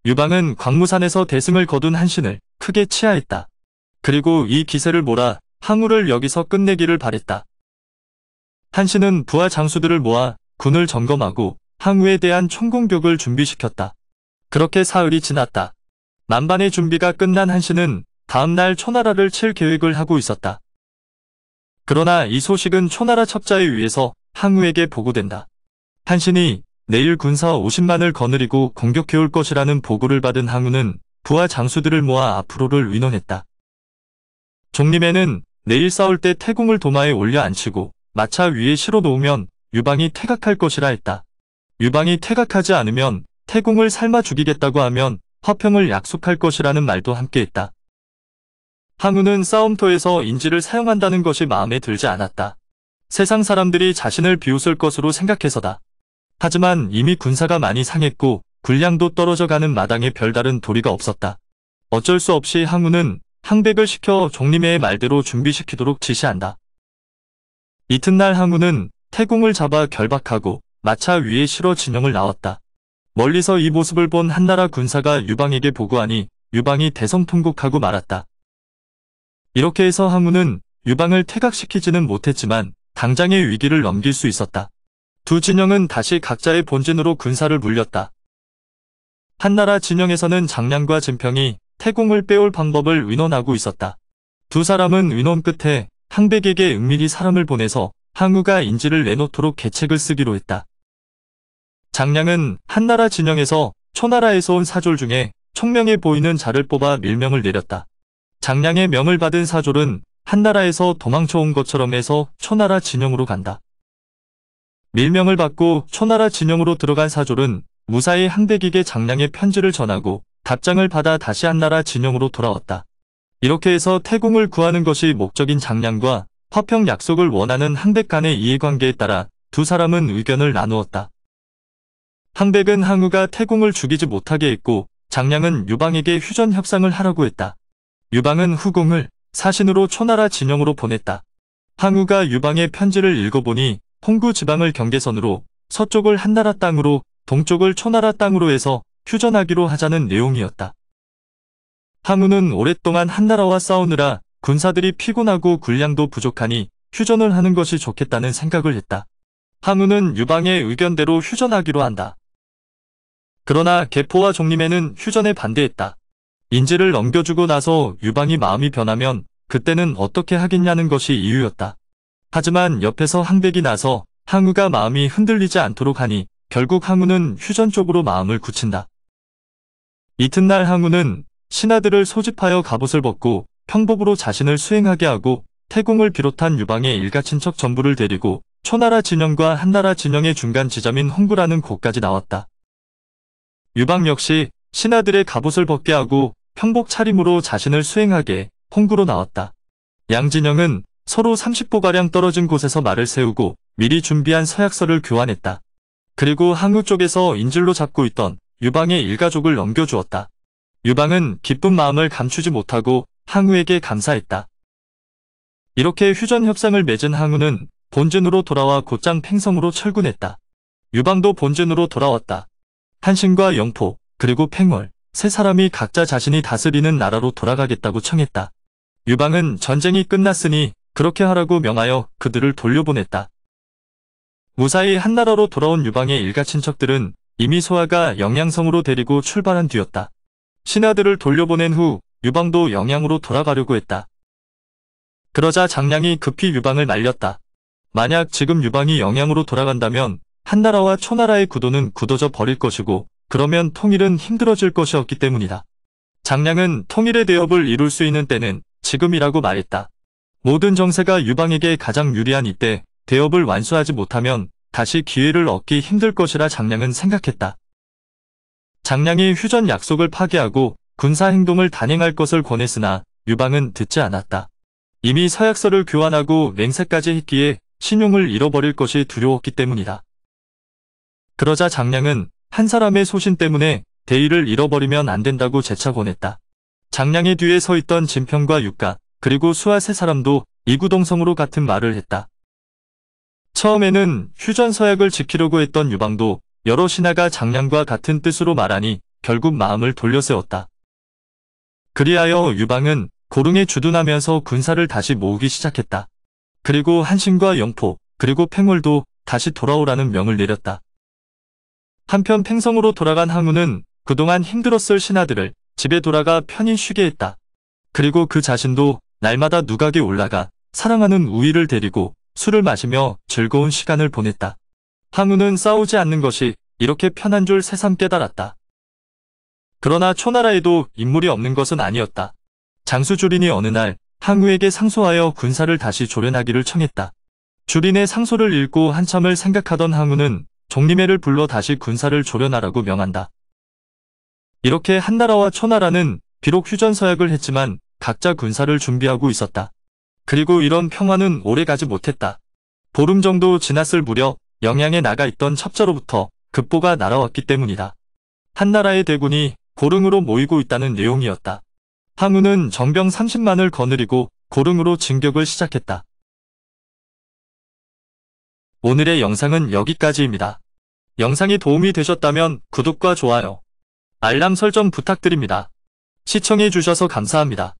유방은 광무산에서 대승을 거둔 한신을 크게 치하했다. 그리고 이 기세를 몰아 항우를 여기서 끝내기를 바랬다. 한신은 부하 장수들을 모아 군을 점검하고 항우에 대한 총공격을 준비시켰다. 그렇게 사흘이 지났다. 만반의 준비가 끝난 한신은 다음날 초나라를 칠 계획을 하고 있었다. 그러나 이 소식은 초나라 첩자에 의해서 항우에게 보고된다. 한신이 내일 군사 50만을 거느리고 공격해올 것이라는 보고를 받은 항우는 부하 장수들을 모아 앞으로를 의논했다. 종림에는 내일 싸울 때 태공을 도마에 올려 앉히고 마차 위에 실어 놓으면 유방이 퇴각할 것이라 했다. 유방이 퇴각하지 않으면 태공을 삶아 죽이겠다고 하면 화평을 약속할 것이라는 말도 함께했다. 항우는 싸움터에서 인지를 사용한다는 것이 마음에 들지 않았다. 세상 사람들이 자신을 비웃을 것으로 생각해서다. 하지만 이미 군사가 많이 상했고 군량도 떨어져가는 마당에 별다른 도리가 없었다. 어쩔 수 없이 항우는 항백을 시켜 종림회의 말대로 준비시키도록 지시한다. 이튿날 항우는 태공을 잡아 결박하고 마차 위에 실어 진영을 나왔다. 멀리서 이 모습을 본 한나라 군사가 유방에게 보고하니 유방이 대성통곡하고 말았다. 이렇게 해서 항우는 유방을 퇴각시키지는 못했지만 당장의 위기를 넘길 수 있었다. 두 진영은 다시 각자의 본진으로 군사를 물렸다. 한나라 진영에서는 장량과 진평이 태공을 빼올 방법을 의논하고 있었다. 두 사람은 의논 끝에 항백에게 은밀히 사람을 보내서 항우가 인지를 내놓도록 계책을 쓰기로 했다. 장량은 한나라 진영에서 초나라에서 온 사졸 중에 총명해 보이는 자를 뽑아 밀명을 내렸다. 장량의 명을 받은 사졸은 한나라에서 도망쳐온 것처럼 해서 초나라 진영으로 간다. 밀명을 받고 초나라 진영으로 들어간 사졸은 무사히 항백에게 장량의 편지를 전하고 답장을 받아 다시 한나라 진영으로 돌아왔다. 이렇게 해서 태공을 구하는 것이 목적인 장량과 화평 약속을 원하는 항백 간의 이해관계에 따라 두 사람은 의견을 나누었다. 항백은 항우가 태공을 죽이지 못하게 했고 장량은 유방에게 휴전 협상을 하라고 했다. 유방은 후공을 사신으로 초나라 진영으로 보냈다. 항우가 유방의 편지를 읽어보니 홍구 지방을 경계선으로 서쪽을 한나라 땅으로 동쪽을 초나라 땅으로 해서 휴전하기로 하자는 내용이었다. 항우는 오랫동안 한나라와 싸우느라 군사들이 피곤하고 군량도 부족하니 휴전을 하는 것이 좋겠다는 생각을 했다. 항우는 유방의 의견대로 휴전하기로 한다. 그러나 계포와 종림에는 휴전에 반대했다. 인지를 넘겨주고 나서 유방이 마음이 변하면 그때는 어떻게 하겠냐는 것이 이유였다. 하지만 옆에서 항백이 나서 항우가 마음이 흔들리지 않도록 하니 결국 항우는 휴전 쪽으로 마음을 굳힌다. 이튿날 항우는 신하들을 소집하여 갑옷을 벗고 평복으로 자신을 수행하게 하고 태공을 비롯한 유방의 일가 친척 전부를 데리고 초나라 진영과 한나라 진영의 중간 지점인 홍구라는 곳까지 나왔다. 유방 역시 신하들의 갑옷을 벗게 하고 평복 차림으로 자신을 수행하게 홍구로 나왔다. 양진영은 서로 30보가량 떨어진 곳에서 말을 세우고 미리 준비한 서약서를 교환했다. 그리고 항우 쪽에서 인질로 잡고 있던 유방의 일가족을 넘겨주었다. 유방은 기쁜 마음을 감추지 못하고 항우에게 감사했다. 이렇게 휴전 협상을 맺은 항우는 본진으로 돌아와 곧장 팽성으로 철군했다. 유방도 본진으로 돌아왔다. 한신과 영포 그리고 팽월 세 사람이 각자 자신이 다스리는 나라로 돌아가겠다고 청했다. 유방은 전쟁이 끝났으니 그렇게 하라고 명하여 그들을 돌려보냈다. 무사히 한나라로 돌아온 유방의 일가 친척들은 이미 소아가 영양성으로 데리고 출발한 뒤였다. 신하들을 돌려보낸 후 유방도 영양으로 돌아가려고 했다. 그러자 장량이 급히 유방을 말렸다. 만약 지금 유방이 영양으로 돌아간다면 한나라와 초나라의 구도는 굳어져 버릴 것이고 그러면 통일은 힘들어질 것이었기 때문이다. 장량은 통일의 대업을 이룰 수 있는 때는 지금이라고 말했다. 모든 정세가 유방에게 가장 유리한 이때 대업을 완수하지 못하면 다시 기회를 얻기 힘들 것이라 장량은 생각했다. 장량이 휴전 약속을 파기하고 군사 행동을 단행할 것을 권했으나 유방은 듣지 않았다. 이미 서약서를 교환하고 맹세까지 했기에 신용을 잃어버릴 것이 두려웠기 때문이다. 그러자 장량은 한 사람의 소신 때문에 대의를 잃어버리면 안 된다고 재차 권했다. 장량의 뒤에 서 있던 진평과 육가 그리고 수하 세 사람도 이구동성으로 같은 말을 했다. 처음에는 휴전 서약을 지키려고 했던 유방도 여러 신하가 장량과 같은 뜻으로 말하니 결국 마음을 돌려세웠다. 그리하여 유방은 고릉에 주둔하면서 군사를 다시 모으기 시작했다. 그리고 한신과 영포, 그리고 팽월도 다시 돌아오라는 명을 내렸다. 한편 팽성으로 돌아간 항우는 그동안 힘들었을 신하들을 집에 돌아가 편히 쉬게 했다. 그리고 그 자신도 날마다 누각에 올라가 사랑하는 우위를 데리고 술을 마시며 즐거운 시간을 보냈다. 항우는 싸우지 않는 것이 이렇게 편한 줄 새삼 깨달았다. 그러나 초나라에도 인물이 없는 것은 아니었다. 장수주린이 어느 날 항우에게 상소하여 군사를 다시 조련하기를 청했다. 주린의 상소를 읽고 한참을 생각하던 항우는 종림회를 불러 다시 군사를 조련하라고 명한다. 이렇게 한나라와 초나라는 비록 휴전서약을 했지만 각자 군사를 준비하고 있었다. 그리고 이런 평화는 오래가지 못했다. 보름 정도 지났을 무렵 영양에 나가 있던 첩자로부터 급보가 날아왔기 때문이다. 한나라의 대군이 고릉으로 모이고 있다는 내용이었다. 항우는 정병 30만을 거느리고 고릉으로 진격을 시작했다. 오늘의 영상은 여기까지입니다. 영상이 도움이 되셨다면 구독과 좋아요, 알람 설정 부탁드립니다. 시청해주셔서 감사합니다.